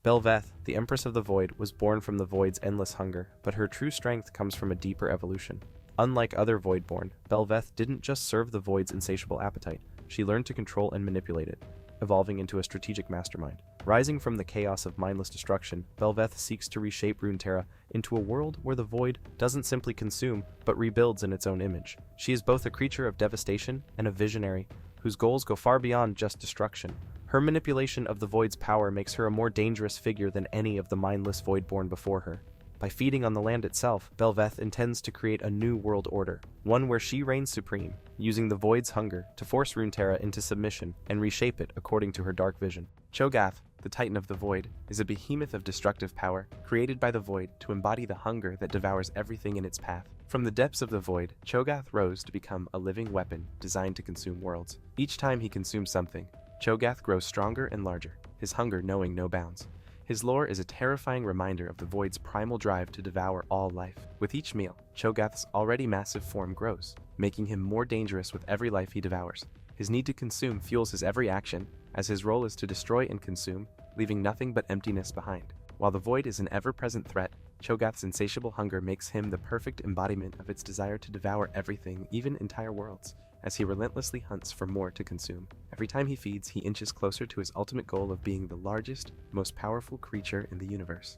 Belveth, the Empress of the Void, was born from the Void's endless hunger, but her true strength comes from a deeper evolution. Unlike other Voidborn, Belveth didn't just serve the Void's insatiable appetite, she learned to control and manipulate it, evolving into a strategic mastermind. Rising from the chaos of mindless destruction, Belveth seeks to reshape Runeterra into a world where the Void doesn't simply consume, but rebuilds in its own image. She is both a creature of devastation and a visionary, whose goals go far beyond just destruction. Her manipulation of the Void's power makes her a more dangerous figure than any of the mindless Voidborn before her. By feeding on the land itself, Belveth intends to create a new world order, one where she reigns supreme, using the Void's hunger to force Runeterra into submission and reshape it according to her dark vision. Cho'Gath, the Titan of the Void, is a behemoth of destructive power, created by the Void to embody the hunger that devours everything in its path. From the depths of the Void, Cho'Gath rose to become a living weapon designed to consume worlds. Each time he consumes something, Cho'Gath grows stronger and larger, his hunger knowing no bounds. His lore is a terrifying reminder of the Void's primal drive to devour all life. With each meal, Cho'Gath's already massive form grows, making him more dangerous with every life he devours. His need to consume fuels his every action, as his role is to destroy and consume, leaving nothing but emptiness behind. While the Void is an ever-present threat, Cho'Gath's insatiable hunger makes him the perfect embodiment of its desire to devour everything, even entire worlds, as he relentlessly hunts for more to consume. Every time he feeds, he inches closer to his ultimate goal of being the largest, most powerful creature in the universe.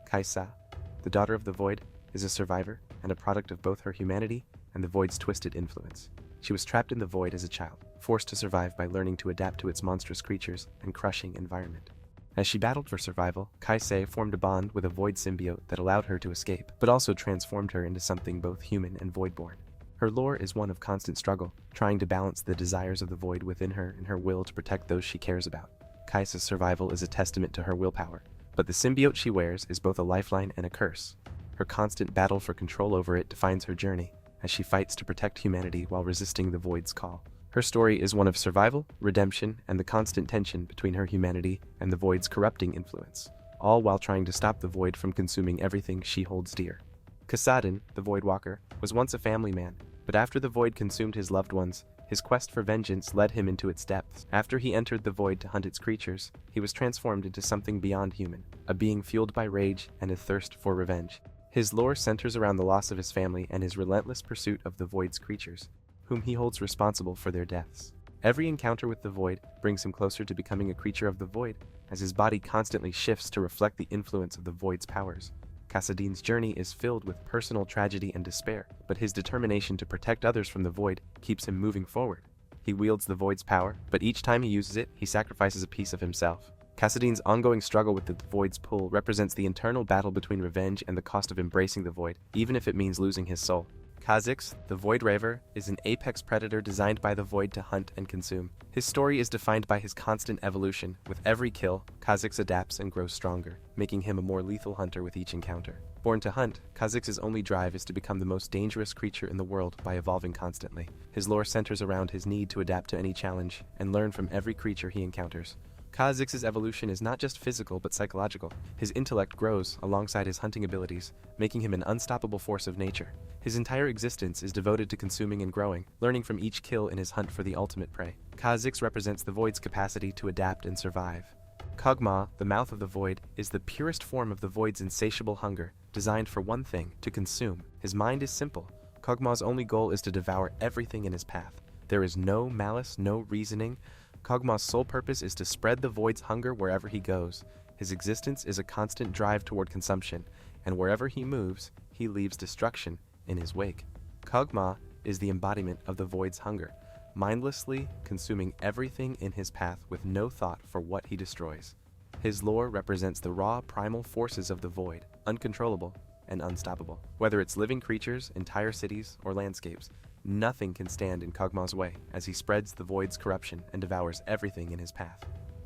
Kaisa, the daughter of the Void, is a survivor and a product of both her humanity and the Void's twisted influence. She was trapped in the Void as a child, forced to survive by learning to adapt to its monstrous creatures and crushing environment. As she battled for survival, Kaisa formed a bond with a Void symbiote that allowed her to escape, but also transformed her into something both human and Voidborn. Her lore is one of constant struggle, trying to balance the desires of the Void within her and her will to protect those she cares about. Kaisa's survival is a testament to her willpower, but the symbiote she wears is both a lifeline and a curse. Her constant battle for control over it defines her journey, as she fights to protect humanity while resisting the Void's call. Her story is one of survival, redemption, and the constant tension between her humanity and the Void's corrupting influence, all while trying to stop the Void from consuming everything she holds dear. Kassadin, the Voidwalker, was once a family man, but after the Void consumed his loved ones, his quest for vengeance led him into its depths. After he entered the Void to hunt its creatures, he was transformed into something beyond human, a being fueled by rage and a thirst for revenge. His lore centers around the loss of his family and his relentless pursuit of the Void's creatures, whom he holds responsible for their deaths. Every encounter with the Void brings him closer to becoming a creature of the Void, as his body constantly shifts to reflect the influence of the Void's powers. Kassadin's journey is filled with personal tragedy and despair, but his determination to protect others from the Void keeps him moving forward. He wields the Void's power, but each time he uses it, he sacrifices a piece of himself. Kassadin's ongoing struggle with the Void's pull represents the internal battle between revenge and the cost of embracing the Void, even if it means losing his soul. Kha'Zix, the Void Raver, is an apex predator designed by the Void to hunt and consume. His story is defined by his constant evolution. With every kill, Kha'Zix adapts and grows stronger, making him a more lethal hunter with each encounter. Born to hunt, Kha'Zix's only drive is to become the most dangerous creature in the world by evolving constantly. His lore centers around his need to adapt to any challenge and learn from every creature he encounters. Kha'Zix's evolution is not just physical but psychological. His intellect grows alongside his hunting abilities, making him an unstoppable force of nature. His entire existence is devoted to consuming and growing, learning from each kill in his hunt for the ultimate prey. Kha'Zix represents the Void's capacity to adapt and survive. Kog'Maw, the Mouth of the Void, is the purest form of the Void's insatiable hunger, designed for one thing, to consume. His mind is simple. Kog'Maw's only goal is to devour everything in his path. There is no malice, no reasoning. Kog'Maw's sole purpose is to spread the Void's hunger wherever he goes. His existence is a constant drive toward consumption, and wherever he moves, he leaves destruction in his wake. Kog'Maw is the embodiment of the Void's hunger, mindlessly consuming everything in his path with no thought for what he destroys. His lore represents the raw, primal forces of the Void, uncontrollable and unstoppable. Whether it's living creatures, entire cities, or landscapes, nothing can stand in Kog'Maw's way as he spreads the Void's corruption and devours everything in his path.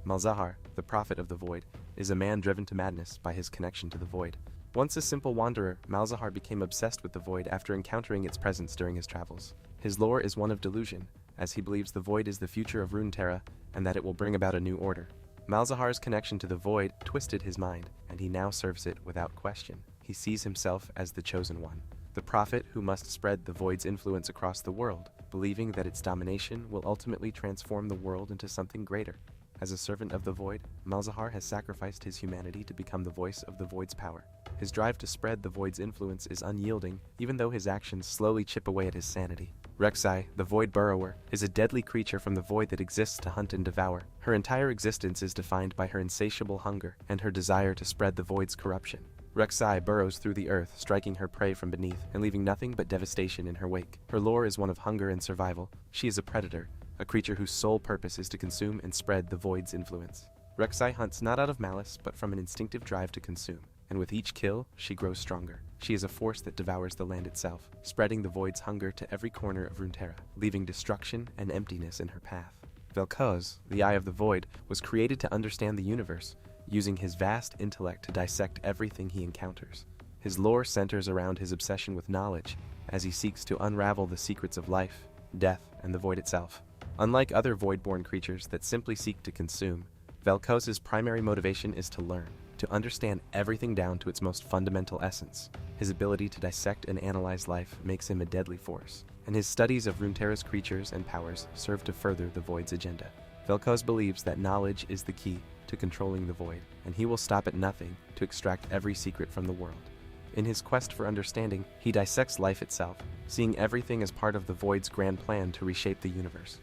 Malzahar, the Prophet of the Void, is a man driven to madness by his connection to the Void. Once a simple wanderer, Malzahar became obsessed with the Void after encountering its presence during his travels. His lore is one of delusion, as he believes the Void is the future of Runeterra and that it will bring about a new order. Malzahar's connection to the Void twisted his mind, and he now serves it without question. He sees himself as the chosen one, the prophet who must spread the Void's influence across the world, believing that its domination will ultimately transform the world into something greater. As a servant of the Void, Malzahar has sacrificed his humanity to become the voice of the Void's power. His drive to spread the Void's influence is unyielding, even though his actions slowly chip away at his sanity. Rek'Sai, the Void burrower, is a deadly creature from the Void that exists to hunt and devour. Her entire existence is defined by her insatiable hunger and her desire to spread the Void's corruption. Rek'Sai burrows through the earth, striking her prey from beneath and leaving nothing but devastation in her wake. Her lore is one of hunger and survival. She is a predator, a creature whose sole purpose is to consume and spread the Void's influence. Rek'Sai hunts not out of malice, but from an instinctive drive to consume, and with each kill, she grows stronger. She is a force that devours the land itself, spreading the Void's hunger to every corner of Runeterra, leaving destruction and emptiness in her path. Vel'Koz, the Eye of the Void, was created to understand the universe, using his vast intellect to dissect everything he encounters. His lore centers around his obsession with knowledge, as he seeks to unravel the secrets of life, death, and the Void itself. Unlike other Voidborn creatures that simply seek to consume, Vel'Koz's primary motivation is to learn, to understand everything down to its most fundamental essence. His ability to dissect and analyze life makes him a deadly force, and his studies of Runeterra's creatures and powers serve to further the Void's agenda. Vel'Koz believes that knowledge is the key to controlling the Void, and he will stop at nothing to extract every secret from the world. In his quest for understanding, he dissects life itself, seeing everything as part of the Void's grand plan to reshape the universe.